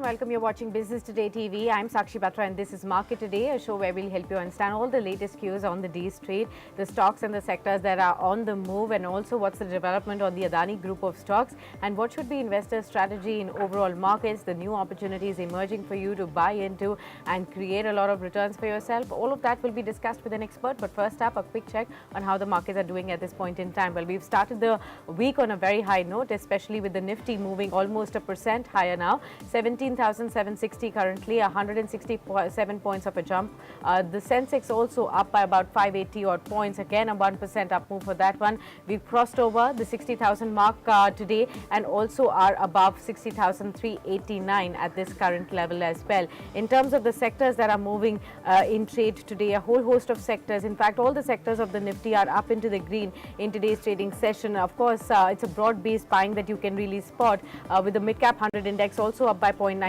welcome. You're watching Business Today TV. I'm Sakshi Batra and this is Market Today, a show where we'll help you understand all the latest cues on the day's trade, the stocks and the sectors that are on the move, and also what's the development on the Adani Group of stocks and what should be investor strategy in overall markets, the new opportunities emerging for you to buy into and create a lot of returns for yourself. All of that will be discussed with an expert. But first up, a quick check on how the markets are doing at this point in time. Well, we've started the week on a very high note, especially with the Nifty moving almost 1% higher now. 17,760 currently, 167 points of a jump. The Sensex also up by about 580 odd points, again a 1% up move for that one. We've crossed over the 60,000 mark today and also are above 60,389 at this current level as well. In terms of the sectors that are moving in trade today, a whole host of sectors, in fact all the sectors of the Nifty are up into the green in today's trading session. Of course, it's a broad-based buying that you can really spot with the mid-cap 100 index also up by 0.9%.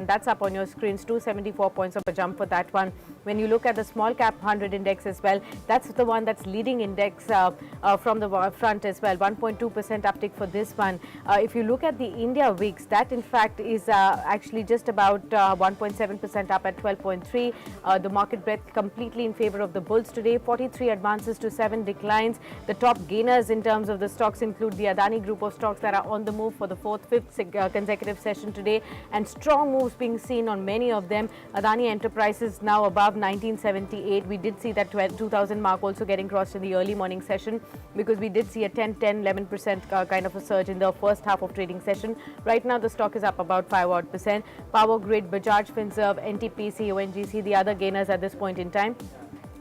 That's up on your screens, 274 points of a jump for that one. When you look at the small cap 100 index as well, that's the one that's leading index from the front as well, 1.2% uptick for this one. If you look at the India VIX, that in fact is actually just about 1.7% up at 12.3. The market breadth completely in favor of the bulls today, 43 advances to 7 declines. The top gainers in terms of the stocks include the Adani Group of stocks that are on the move for the fifth consecutive session today, and strong moves being seen on many of them. Adani Enterprises now above 1978. We did see that 2000 mark also getting crossed in the early morning session, because we did see a 11% kind of a surge in the first half of trading session. Right now the stock is up about 5 odd percent. Power Grid, Bajaj Finserv, NTPC, ONGC, the other gainers at this point in time.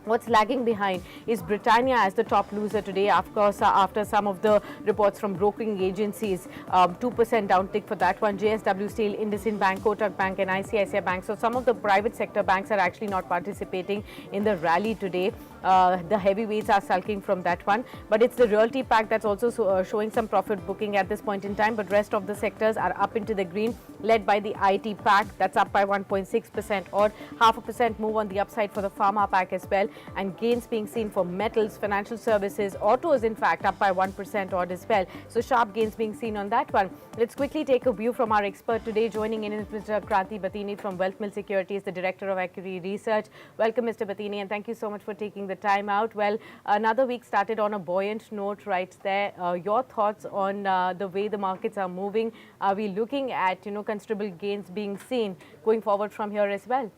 What's lagging behind is Britannia as the top loser today, of course, after some of the reports from brokering agencies. 2% downtick for that one. JSW Steel, IndusInd Bank, Kotak Bank and ICRA Bank. So some of the private sector banks are actually not participating in the rally today. The heavyweights are sulking from that one. But it's the realty pack that's also showing some profit booking at this point in time. But rest of the sectors are up into the green, led by the IT pack. That's up by 1.6% odd. 0.5% move on the upside for the pharma pack as well. And gains being seen for metals, financial services, autos in fact up by 1% odd as well. So sharp gains being seen on that one. Let's quickly take a view from our expert today. Joining in is Mr. Kranthi Bathini from WealthMills Securities, the Director of ICRA Research. Welcome, Mr. Bathini, and thank you so much for taking the time out. Well, another week started on a buoyant note right there. Your thoughts on the way the markets are moving? Are we looking at, considerable gains being seen going forward from here as well?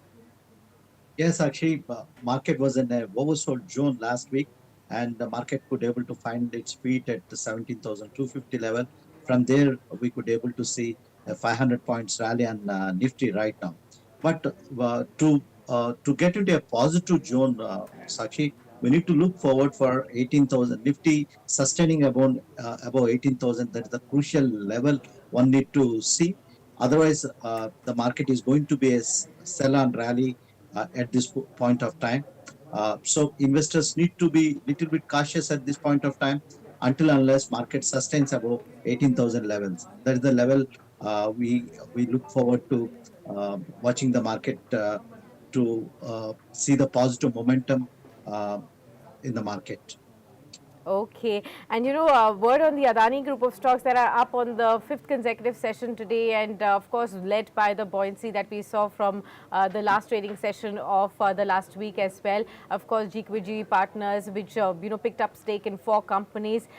Yes, actually, market was in a oversold zone last week, and the market could able to find its feet at the 17,250 level. From there, we could able to see a 500 points rally on Nifty right now. But to get into a positive zone, Sakshi, we need to look forward for 18,000. Nifty sustaining above 18,000. That is the crucial level one need to see. Otherwise, the market is going to be a sell-on rally at this point of time. So investors need to be a little bit cautious at this point of time until unless market sustains above 18,000 levels. That is the level we look forward to watching the market to see the positive momentum in the market. Okay. And word on the Adani Group of stocks that are up on the 5th consecutive session today, and of course led by the buoyancy that we saw from the last trading session of the last week as well. Of course, GQG Partners, which picked up stake in 4 companies.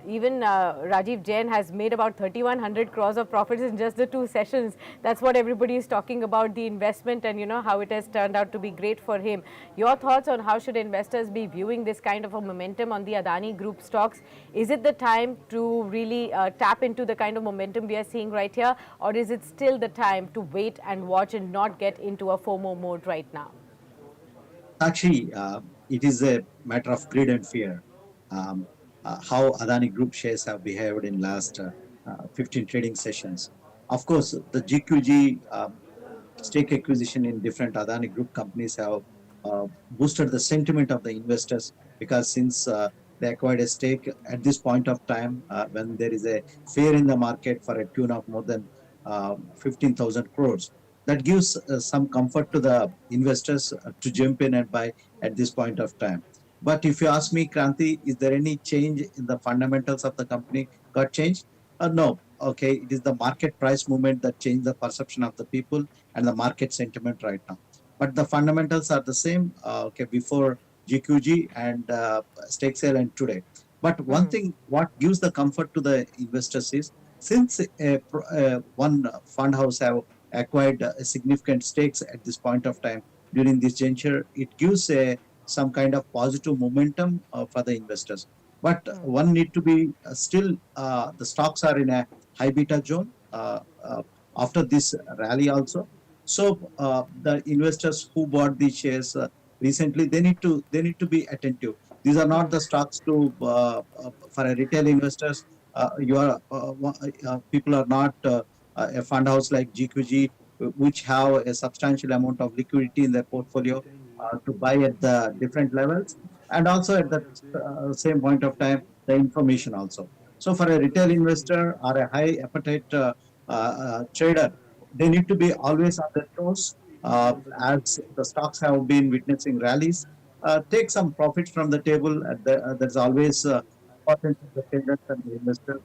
Even Rajiv Jain has made about 3,100 crores of profits in just the 2 sessions. That's what everybody is talking about, the investment, and how it has turned out to be great for him. Your thoughts on how should investors be viewing this kind of a momentum on the Adani Group stocks? Is it the time to really tap into the kind of momentum we are seeing right here, or is it still the time to wait and watch and not get into a FOMO mode right now? Actually, it is a matter of greed and fear. How Adani Group shares have behaved in last 15 trading sessions. Of course, the GQG stake acquisition in different Adani Group companies have boosted the sentiment of the investors, because since they acquired a stake at this point of time when there is a fear in the market for a tune of more than 15,000 crores, that gives some comfort to the investors to jump in and buy at this point of time. But if you ask me, Kranthi, is there any change in the fundamentals of the company got changed? No. okay, it is the market price movement that changed the perception of the people and the market sentiment right now. But the fundamentals are the same, okay, before GQG and stake sale and today. But one Hmm. thing, what gives the comfort to the investors is, since one fund house have acquired significant stakes at this point of time during this juncture, it gives some kind of positive momentum for the investors. But Hmm. one need to be still, the stocks are in a high beta zone after this rally also. So the investors who bought these shares recently, they need to be attentive. These are not Hmm. the stocks to for a retail investors. You are people are not a fund house like GQG, which have a substantial amount of liquidity in their portfolio to buy at the different levels, and also at the same point of time the information also. So for a retail investor or a high appetite trader, they need to be always on their toes, as the stocks have been witnessing rallies. Take some profits from the table. There's always important to the traders and the investors,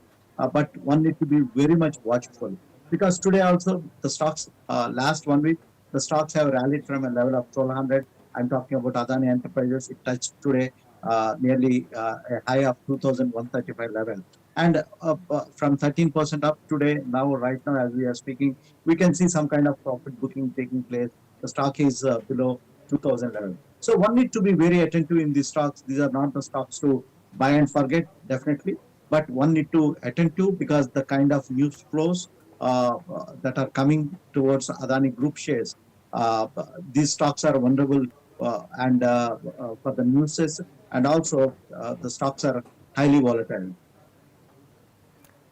but one need to be very much watchful, because today also the stocks, last 1 week, the stocks have rallied from a level of 1200. I'm talking about Adani Enterprises. It touched today nearly a high of 2135 level. And from 13% up today, now, right now, as we are speaking, we can see some kind of profit booking taking place. The stock is below 2000 level. So one need to be very attentive in these stocks. These are not the stocks to buy and forget, definitely. But one need to attend to, because the kind of news flows that are coming towards Adani Group shares, these stocks are vulnerable for the newses, and also the stocks are highly volatile.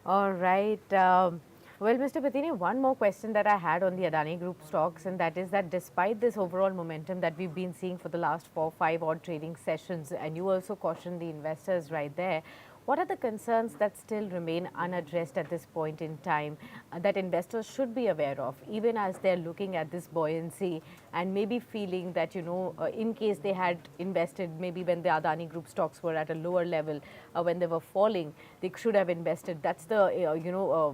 All right. Well, Mr. Bathini, one more question that I had on the Adani Group stocks, and that is that despite this overall momentum that we've been seeing for the last 4, 5 odd trading sessions, and you also cautioned the investors right there, what are the concerns that still remain unaddressed at this point in time that investors should be aware of, even as they're looking at this buoyancy and maybe feeling that, in case they had invested maybe when the Adani Group stocks were at a lower level, when they were falling, they should have invested. That's the,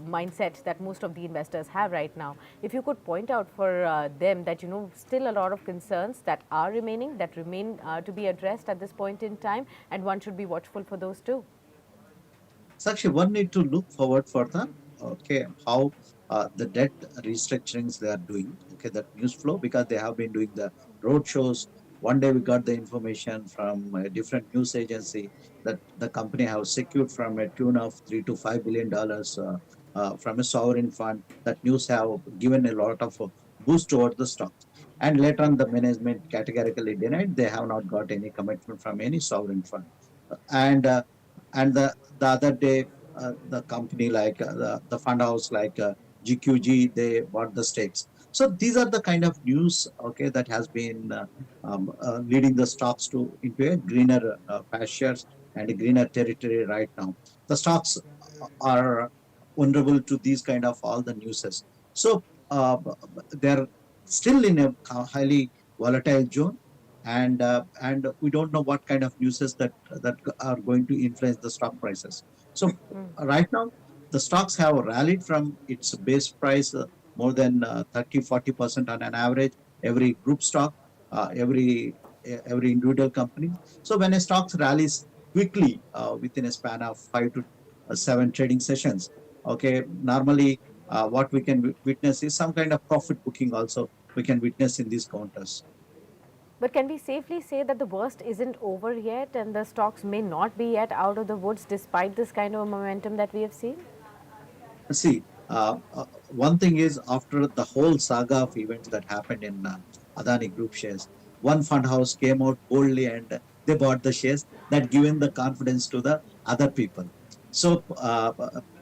mindset that most of the investors have right now. If you could point out for them that, still a lot of concerns that are remaining, that remain to be addressed at this point in time, and one should be watchful for those too. So actually, one need to look forward for the, okay, how the debt restructurings they are doing. Okay, that news flow, because they have been doing the road shows. One day we got the information from a different news agency that the company has secured from a tune of $3 to $5 billion from a sovereign fund. That news have given a lot of boost towards the stocks. And later on, the management categorically denied. They have not got any commitment from any sovereign fund. And the other day, the company like the fund house like GQG, they bought the stakes. So these are the kind of news, okay, that has been leading the stocks to into a greener pastures and a greener territory right now. The stocks are vulnerable to these kind of all the newses. So they're still in a highly volatile zone, and we don't know what kind of newses that are going to influence the stock prices. So right now, the stocks have rallied from its base price more than 30-40% on an average, every group stock, every individual company. So when a stock rallies quickly within a span of 5 to 7 trading sessions, okay, normally what we can witness is some kind of profit booking also we can witness in these counters. But can we safely say that the worst isn't over yet and the stocks may not be yet out of the woods despite this kind of momentum that we have seen? See, one thing is, after the whole saga of events that happened in Adani Group shares, one fund house came out boldly and they bought the shares, that given the confidence to the other people. So,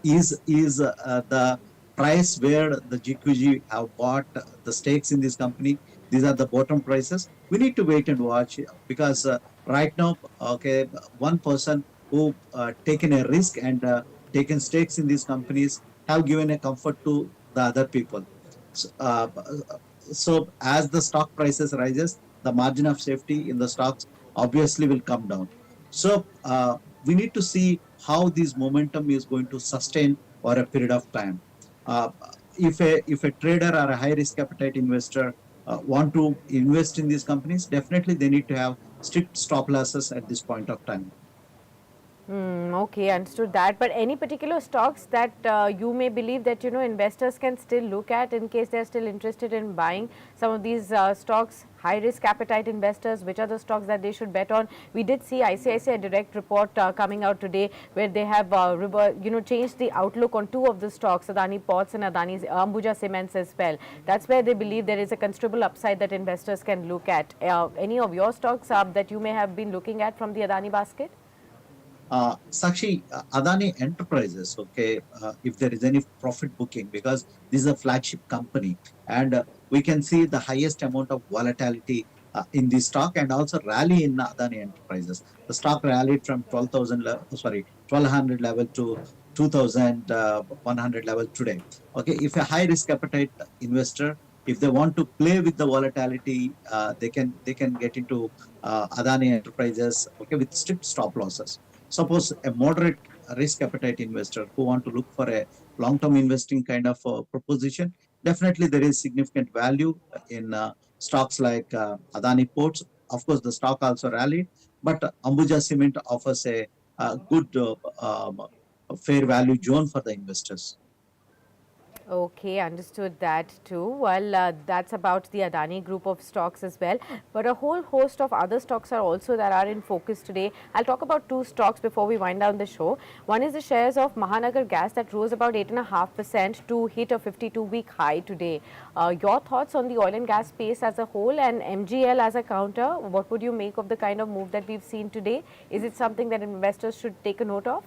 is the price where the GQG have bought the stakes in this company? These are the bottom prices. We need to wait and watch, because right now, okay, one person who taken a risk and taken stakes in these companies have given a comfort to the other people. So, so as the stock prices rises, the margin of safety in the stocks obviously will come down. So we need to see how this momentum is going to sustain over a period of time. Uh, if a trader or a high risk appetite investor want to invest in these companies, definitely they need to have strict stop losses at this point of time. Okay, understood that. But any particular stocks that you may believe that investors can still look at in case they're still interested in buying some of these stocks, high risk appetite investors, which are the stocks that they should bet on? We did see ICICI Direct report coming out today where they have changed the outlook on two of the stocks, Adani Ports and Adani Ambuja Cements as well. That's where they believe there is a considerable upside that investors can look at. Any of your stocks that you may have been looking at from the Adani basket? Sakshi, Adani Enterprises, okay, if there is any profit booking, because this is a flagship company, and we can see the highest amount of volatility in the stock and also rally in Adani Enterprises. The stock rallied from 1200 level to 2100 level today. Okay, if a high risk appetite investor, if they want to play with the volatility, they can get into Adani Enterprises, okay, with strict stop losses. Suppose a moderate risk appetite investor who want to look for a long-term investing kind of proposition, definitely there is significant value in stocks like Adani Ports. Of course, the stock also rallied, but Ambuja Cement offers a good fair value zone for the investors. Okay, understood that too. Well, that's about the Adani Group of stocks as well. But a whole host of other stocks are also that are in focus today. I'll talk about two stocks before we wind down the show. One is the shares of Mahanagar Gas that rose about 8.5% to hit a 52-week high today. Your thoughts on the oil and gas space as a whole and MGL as a counter? What would you make of the kind of move that we've seen today? Is it something that investors should take a note of?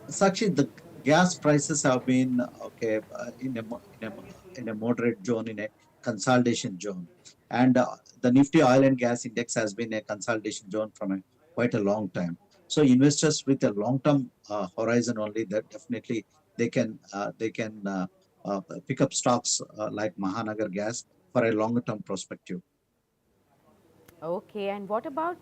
Sakshi, the gas prices have been okay in a moderate zone, in a consolidation zone, and the Nifty oil and gas index has been a consolidation zone from quite a long time. So investors with a long-term horizon only, that definitely they can pick up stocks like Mahanagar Gas for a longer-term perspective. Okay, and what about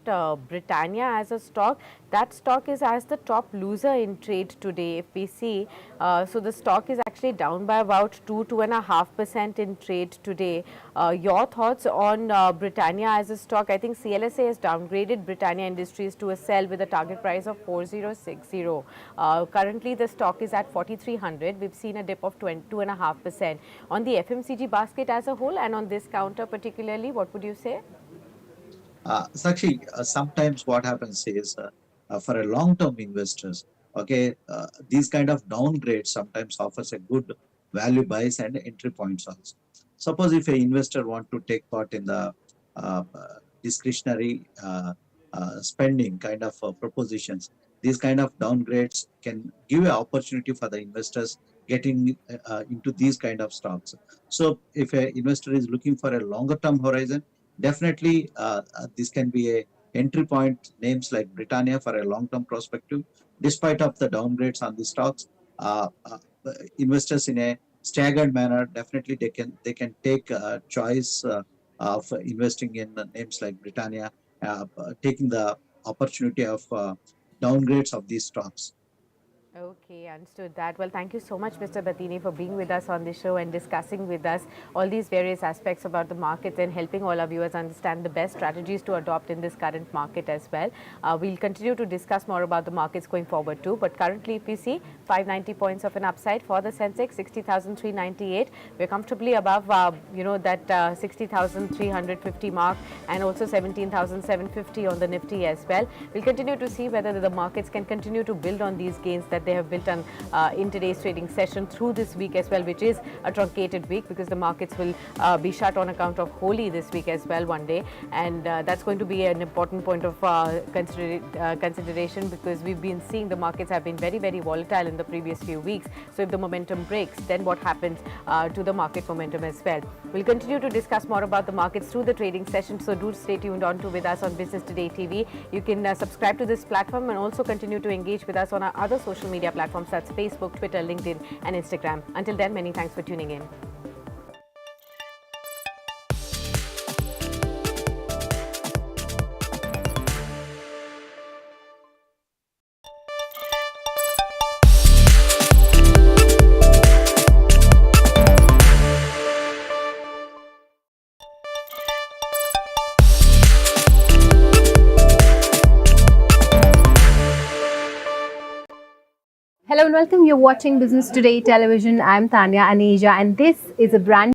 Britannia as a stock? That stock is as the top loser in trade today. If we see, so the stock is actually down by about 2.5% in trade today. Your thoughts on Britannia as a stock? I think CLSA has downgraded Britannia Industries to a sell with a target price of 4060. Currently, the stock is at 4300. We've seen a dip of 2.5%. On the FMCG basket as a whole, and on this counter particularly, what would you say? Sakshi, sometimes what happens is for a long-term investors, okay, these kind of downgrades sometimes offers a good value buys and entry points also. Suppose if a investor want to take part in the discretionary spending kind of propositions, these kind of downgrades can give an opportunity for the investors getting into these kind of stocks. So if an investor is looking for a longer term horizon, definitely, this can be a entry point. Names like Britannia for a long-term perspective, despite of the downgrades on the stocks, investors in a staggered manner, definitely they can take a choice of investing in names like Britannia, taking the opportunity of downgrades of these stocks. Okay, understood that. Well, thank you so much, Mr. Bathini, for being with us on the show and discussing with us all these various aspects about the markets and helping all our viewers understand the best strategies to adopt in this current market as well. We'll continue to discuss more about the markets going forward too. But currently, if we see 590 points of an upside for the Sensex, 60,398. We're comfortably above, that 60,350 mark, and also 17,750 on the Nifty as well. We'll continue to see whether the markets can continue to build on these gains that they have built on in today's trading session through this week as well, which is a truncated week because the markets will be shut on account of Holi this week as well one day, and that's going to be an important point of consideration because we've been seeing the markets have been very, very volatile in the previous few weeks. So if the momentum breaks, then what happens to the market momentum as well? We'll continue to discuss more about the markets through the trading session, so do stay tuned on to with us on Business Today TV. You can subscribe to this platform and also continue to engage with us on our other social media platforms, that's Facebook, Twitter, LinkedIn and Instagram. Until then, many thanks for tuning in. Hello and welcome. You're watching Business Today Television. I'm Tanya Aneja, and this is a brand